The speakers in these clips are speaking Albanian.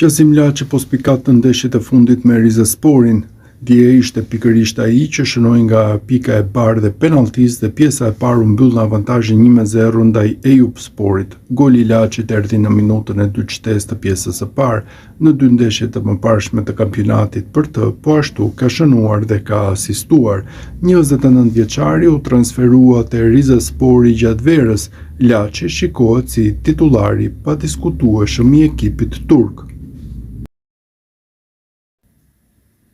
Qasim Laçi po spikat në ndeshjet e fundit me Rizesporin. Dje ishte pikërisht ai që shënoi nga pika e bardhë e penalltis dhe pjesa e parë u mbyll në avantazhin 1-0 ndaj Eyüpsporit. Goli I Laçit erdhi në minutën e 2 të pjesës së parë në 2 ndeshjet e mëparshme të kampionatit për të, po ashtu ka shënuar dhe ka asistuar. 29 vjeçari u transferua te Rizespori gjatë verës. Laçi shikohet si titullari padiskutueshëm I ekipit turk.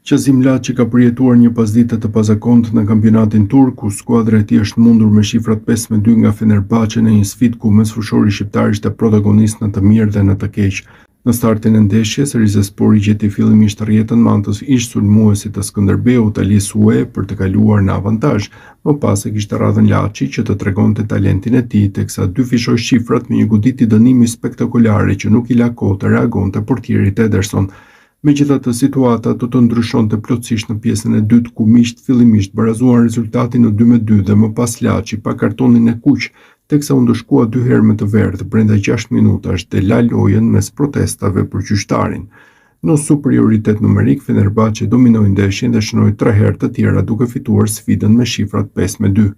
Qasim Laçi ka përjetuar një pasdite të pazakontë në kampionatin turk, ku skuadra e tij është mundur me shifrat 5-2 nga Fenerbahçe në një sfidë ku mesfushori shqiptar ishte protagonist në të mirë dhe në të keq. Në startin e ndeshjes, Rizespori gjeti fillimisht rrjetën me anë të ish sulmuesit të Skënderbeut Ali Sue për të kaluar në avantazh. Më pas e kishte radhën Laçi që të tregonte talentin e tij, teksa dy fishoi shifrat me një goditje dënimi spektakolare që nuk I la kohë të reagonte portierit Ederson. Megjithatë, situata do të ndryshonte plotësisht në pjesën e dytë, ku miqt fillimisht barazuan rezultatin në 2-2 dhe më pas Laçi pa kartonin e kuq, teksa u ndëshkua 2 herë me të verdhë brenda 6 minutash dhe la lojën mes protestave për gjyqtarin. Në superioritet numerik, Fenerbahçe dominoi ndeshjen dhe shënoi 3 herë të tjera duke fituar sfidën me shifrat 5-2.